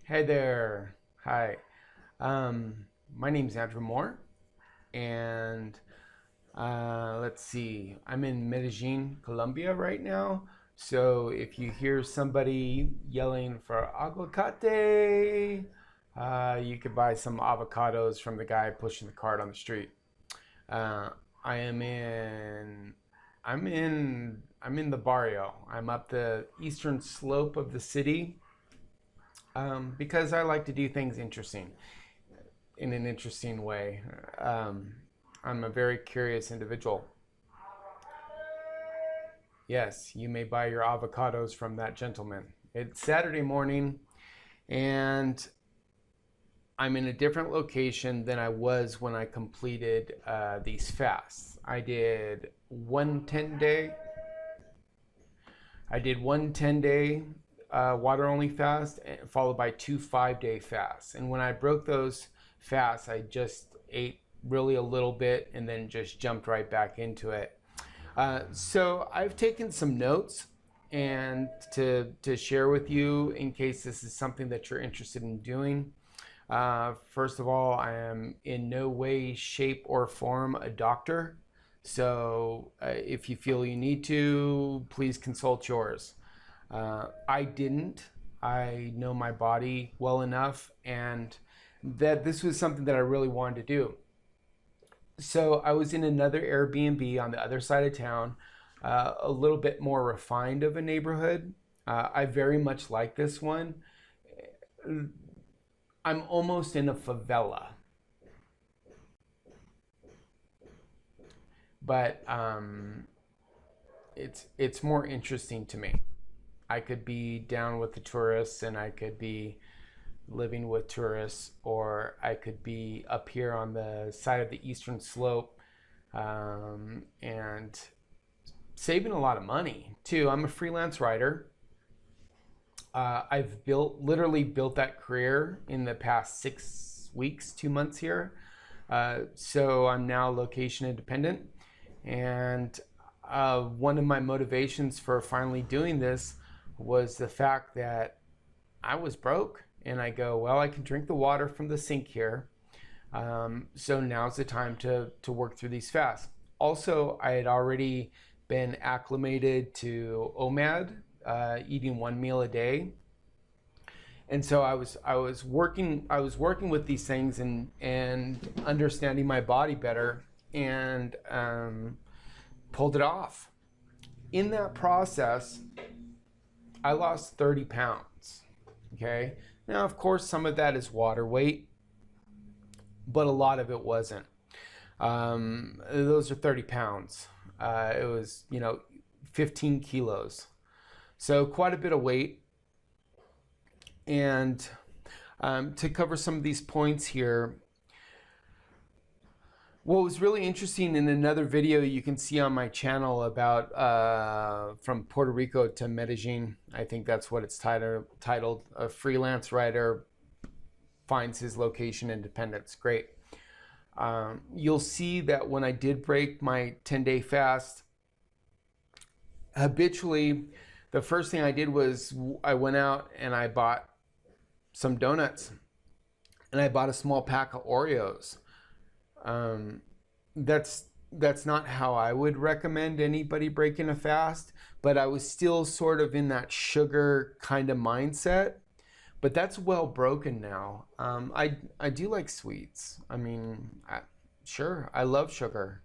Hey there. Hi. My name's Andrew-Moore, and let's see. I'm in Medellin, Colombia right now. So if you hear somebody yelling for aguacate, you could buy some avocados from the guy pushing the cart on the street. Uh, I am in. I'm in the barrio. I'm up the eastern slope of the city because I like to do things interesting in an interesting way. I'm a very curious individual. Yes, you may buy your avocados from that gentleman. It's Saturday morning, and I'm in a different location than I was when I completed these fasts. I did one 10-day water only fast, followed by two 5-day fasts. And when I broke those fasts, I just ate really a little bit and then just jumped right back into it. So I've taken some notes and to share with you in case this is something that you're interested in doing. First of all, I am in no way, shape, or form a doctor. So if you feel you need to, please consult yours. I didn't. I know my body well enough, and that this was something that I really wanted to do. So I was in another Airbnb on the other side of town, a little bit more refined of a neighborhood. I very much like this one. I'm almost in a favela, but it's more interesting to me. I could be down with the tourists and I could be living with tourists, or I could be up here on the side of the eastern slope and saving a lot of money too. I'm a freelance writer. I've literally built that career in the past 6 weeks, 2 months here. So I'm now location independent. And one of my motivations for finally doing this was the fact that I was broke. And I go, well, I can drink the water from the sink here. So now's the time to work through these fasts. Also, I had already been acclimated to OMAD, eating one meal a day. And so I was working with these things and understanding my body better, and pulled it off. In that process, I lost 30 pounds. Okay. Now, of course, some of that is water weight, but a lot of it wasn't. Those are 30 pounds. It was, 15 kilos. So quite a bit of weight. And to cover some of these points here, what was really interesting in another video you can see on my channel about from Puerto Rico to Medellin, I think that's what it's titled, a freelance writer finds his location independence. Great. You'll see that when I did break my 10-day fast, habitually, the first thing I did was I went out and I bought some donuts, and I bought a small pack of Oreos. That's not how I would recommend anybody breaking a fast, but I was still sort of in that sugar kind of mindset. But that's well broken now. I do like sweets. I mean, sure, I love sugar,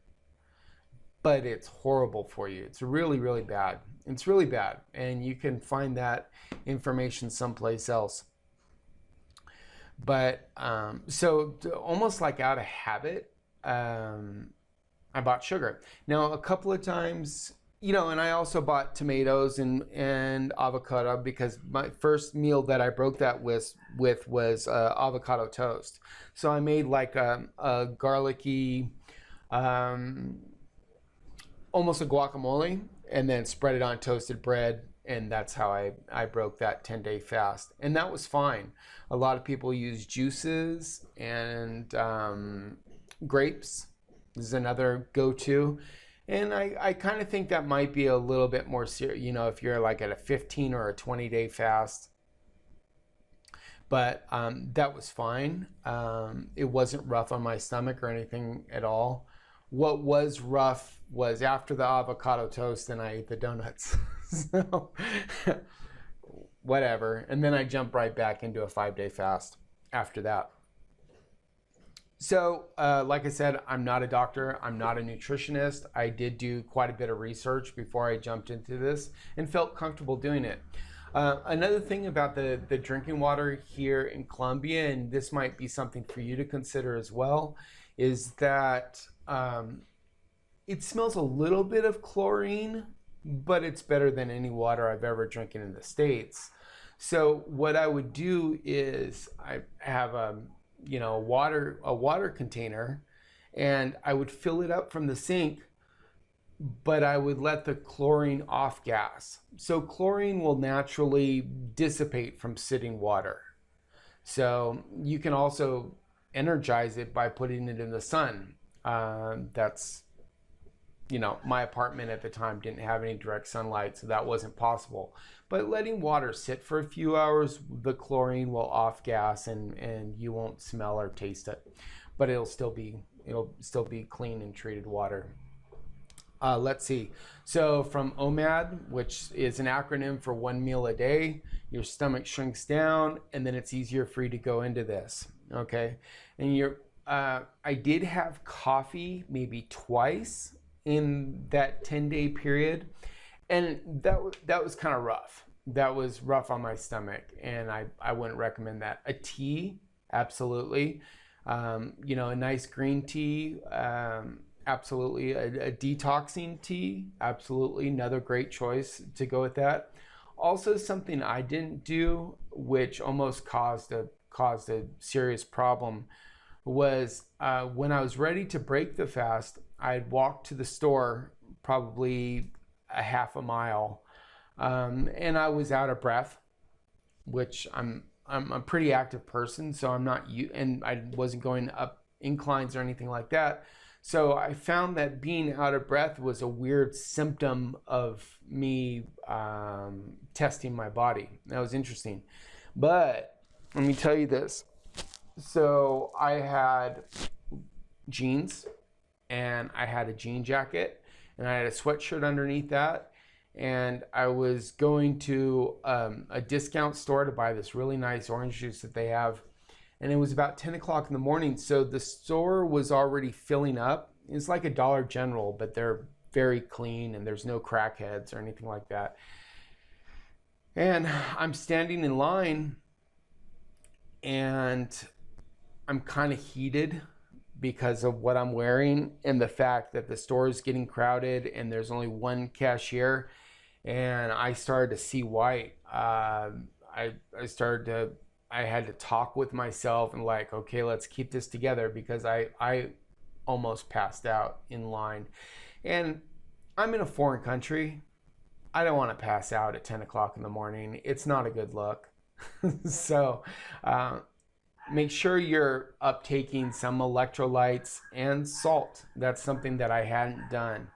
but it's horrible for you. It's really, really bad. It's really bad, and you can find that information someplace else. But so almost like out of habit, I bought sugar. Now, a couple of times, and I also bought tomatoes and avocado, because my first meal that I broke that with was avocado toast. So I made like a garlicky, almost a guacamole, and then spread it on toasted bread. And that's how I broke that 10-day fast. And that was fine. A lot of people use juices and grapes. This is another go-to. And I kind of think that might be a little bit more serious, if you're like at a 15 or a 20-day fast. but that was fine. It wasn't rough on my stomach or anything at all. What was rough was after the avocado toast, and I ate the donuts. So whatever. And then I jumped right back into a 5-day fast after that. So, like I said, I'm not a doctor. I'm not a nutritionist. I did do quite a bit of research before I jumped into this and felt comfortable doing it. Another thing about the drinking water here in Colombia, and this might be something for you to consider as well, is that it smells a little bit of chlorine, but it's better than any water I've ever drinking in the States. So what I would do is I have a water container, and I would fill it up from the sink, but I would let the chlorine off gas. So chlorine will naturally dissipate from sitting water. So you can also energize it by putting it in the sun. That's, my apartment at the time didn't have any direct sunlight, so that wasn't possible. But letting water sit for a few hours, the chlorine will off gas, and you won't smell or taste it. But it'll still be clean and treated water. Let's see. So from OMAD, which is an acronym for 1 meal a day, your stomach shrinks down, and then it's easier for you to go into this. Okay, and I did have coffee maybe twice in that 10-day period, and that was kind of rough. That was rough on my stomach, and I wouldn't recommend that. A tea, absolutely. A nice green tea, absolutely. A detoxing tea, absolutely. Another great choice to go with that. Also, something I didn't do, which almost caused a serious problem, was when I was ready to break the fast, I'd walk to the store probably a half a mile, and I was out of breath, which I'm a pretty active person, so and I wasn't going up inclines or anything like that. So I found that being out of breath was a weird symptom of me testing my body. That was interesting. But let me tell you this. So I had jeans, and I had a jean jacket, and I had a sweatshirt underneath that. And I was going to a discount store to buy this really nice orange juice that they have. And it was about 10 o'clock in the morning. So the store was already filling up. It's like a Dollar General, but they're very clean, and there's no crackheads or anything like that. And I'm standing in line, and I'm kind of heated because of what I'm wearing and the fact that the store is getting crowded and there's only one cashier. And I started to see white. I had to talk with myself and like, okay, let's keep this together, because I almost passed out in line. And I'm in a foreign country. I don't want to pass out at 10 o'clock in the morning. It's not a good look. So make sure you're uptaking some electrolytes and salt. That's something that I hadn't done.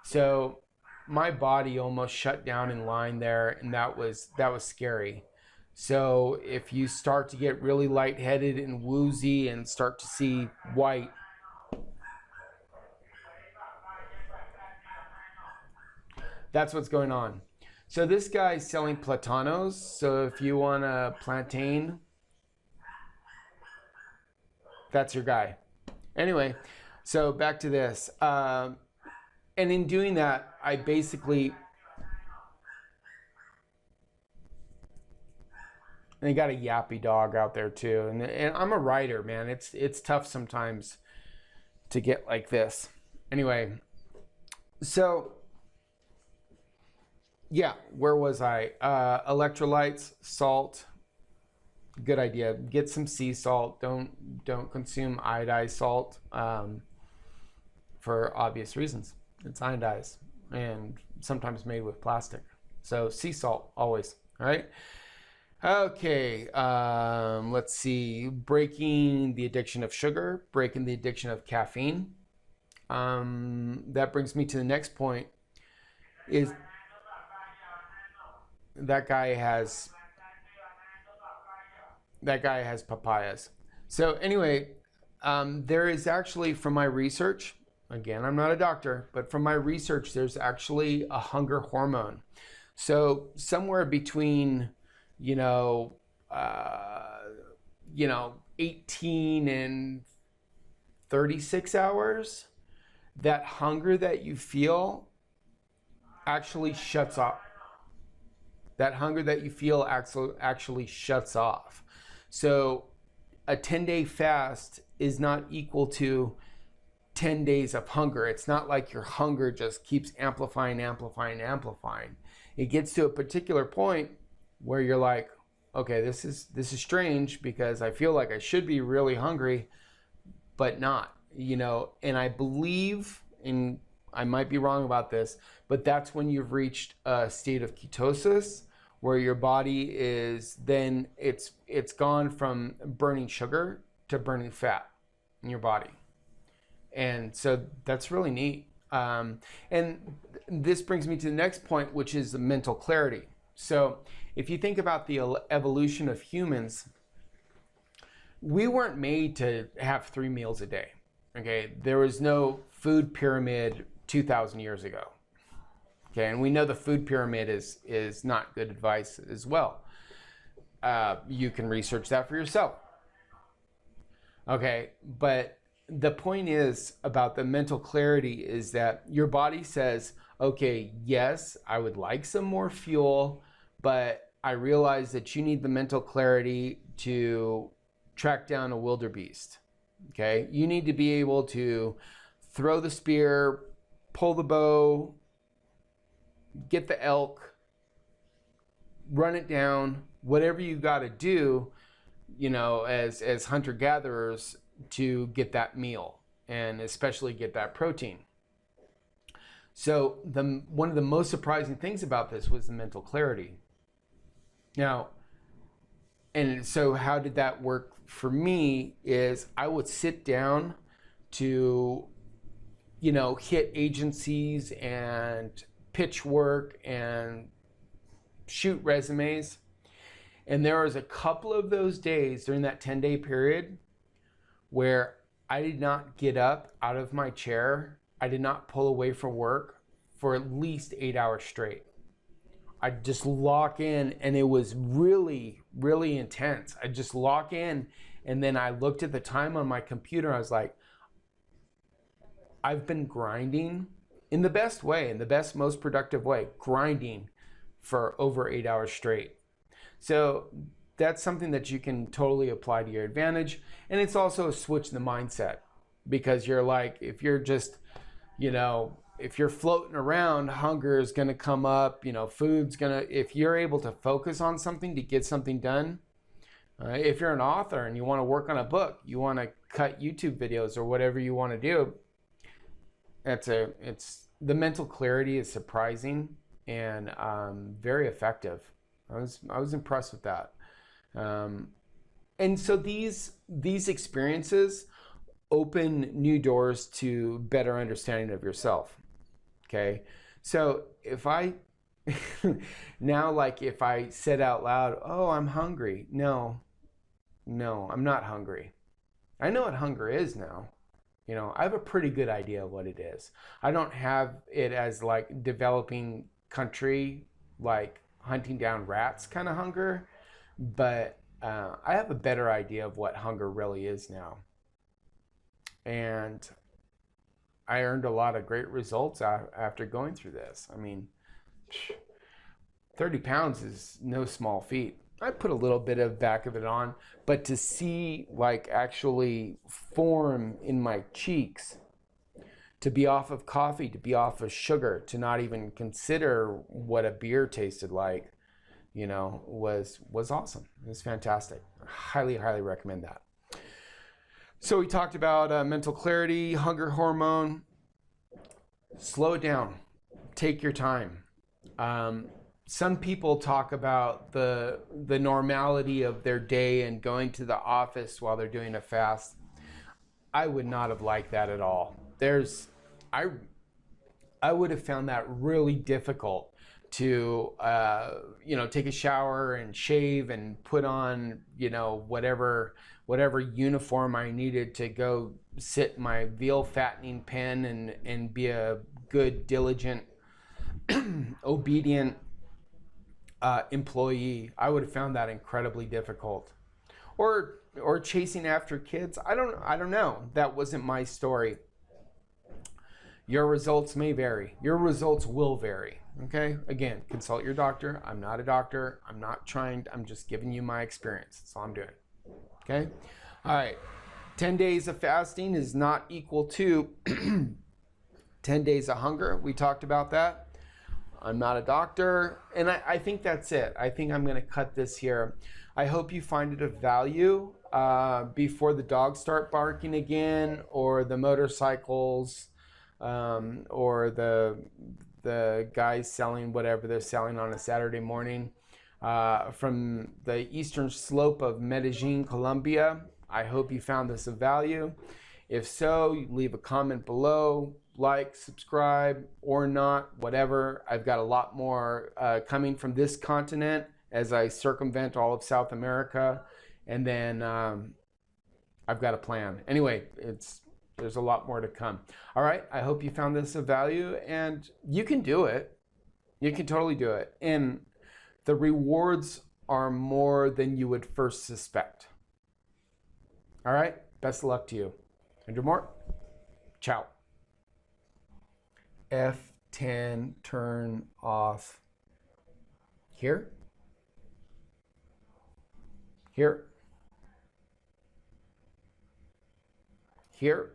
So my body almost shut down in line there, and that was scary. So if you start to get really lightheaded and woozy and start to see white, that's what's going on. So this guy's selling platanos. So if you want a plantain, that's your guy. Anyway, so back to this. And in doing that, I basically... And they got a yappy dog out there too. And I'm a writer, man. It's tough sometimes to get like this. Anyway, so yeah, where was I? Electrolytes, salt. Good idea. Get some sea salt. Don't consume iodized salt for obvious reasons. It's iodized and sometimes made with plastic. So sea salt always. All right. Okay, let's see. Breaking the addiction of sugar, breaking the addiction of caffeine. That brings me to the next point. Is that guy has That guy has papayas. So anyway, there is actually, from my research, again, I'm not a doctor, but from my research, there's actually a hunger hormone. So somewhere between, you know, 18 and 36 hours, that hunger that you feel actually shuts off. That hunger that you feel actually shuts off. So a 10-day fast is not equal to 10 days of hunger. It's not like your hunger just keeps amplifying. It gets to a particular point where you're like, okay, this is strange, because I feel like I should be really hungry, but not, and I believe, and I might be wrong about this, but that's when you've reached a state of ketosis, where your body is, then it's gone from burning sugar to burning fat in your body. And so that's really neat. And this brings me to the next point, which is the mental clarity. So if you think about the evolution of humans, we weren't made to have 3 meals a day. Okay, there was no food pyramid 2,000 years ago. Okay, and we know the food pyramid is not good advice as well. You can research that for yourself. Okay, but the point is about the mental clarity is that your body says, okay, yes, I would like some more fuel, but I realize that you need the mental clarity to track down a wildebeest. Okay, you need to be able to throw the spear, pull the bow, get the elk, run it down, whatever you got to do, as hunter-gatherers, to get that meal, and especially get that protein. So one of the most surprising things about this was the mental clarity. Now, and so how did that work for me is I would sit down to, hit agencies and pitch work and shoot resumes. And there was a couple of those days during that 10-day period where I did not get up out of my chair. I did not pull away from work for at least 8 hours straight. I'd just lock in, and it was really, really intense. I'd just lock in, and then I looked at the time on my computer. I was like, I've been grinding in the best way, in the best, most productive way, grinding for over 8 hours straight. So that's something that you can totally apply to your advantage. And it's also a switch in the mindset, because you're like, if you're just, if you're floating around, hunger is going to come up, food's going to, if you're able to focus on something to get something done, if you're an author and you want to work on a book, you want to cut YouTube videos or whatever you want to do, it's the mental clarity is surprising and very effective. I was impressed with that. And so these experiences open new doors to better understanding of yourself. Okay, so if I now, like, if I said out loud, oh, I'm hungry. No, I'm not hungry. I know what hunger is now. I have a pretty good idea of what it is. I don't have it as like developing country, like hunting down rats kind of hunger, but I have a better idea of what hunger really is now. And I earned a lot of great results after going through this. I mean, 30 pounds is no small feat. I put a little bit of back of it on, but to see like actually form in my cheeks, to be off of coffee, to be off of sugar, to not even consider what a beer tasted like, was awesome. It was fantastic. Highly, highly recommend that. So we talked about mental clarity, hunger hormone. Slow it down. Take your time. Some people talk about the normality of their day and going to the office while they're doing a fast. I would not have liked that at all. I would have found that really difficult to take a shower and shave and put on whatever uniform I needed to go sit in my veal fattening pen and be a good, diligent, obedient employee. I would have found that incredibly difficult. Or chasing after kids. I don't know. That wasn't my story. Your results may vary. Your results will vary. Okay? Again, consult your doctor. I'm not a doctor. I'm just giving you my experience. That's all I'm doing. Okay? All right. 10 days of fasting is not equal to 10 days of hunger. We talked about that. I'm not a doctor. And I think that's it. I think I'm going to cut this here. I hope you find it of value before the dogs start barking again, or the motorcycles, or the guys selling whatever they're selling on a Saturday morning from the eastern slope of Medellin, Colombia. I hope you found this of value. If so, you leave a comment below, like, subscribe, or not, whatever. I've got a lot more coming from this continent as I circumvent all of South America, and then I've got a plan. Anyway, there's a lot more to come. All right, I hope you found this of value, and you can do it. You can totally do it. And the rewards are more than you would first suspect. All right, best of luck to you. Andrew Moore, ciao. F10, turn off here, here, here,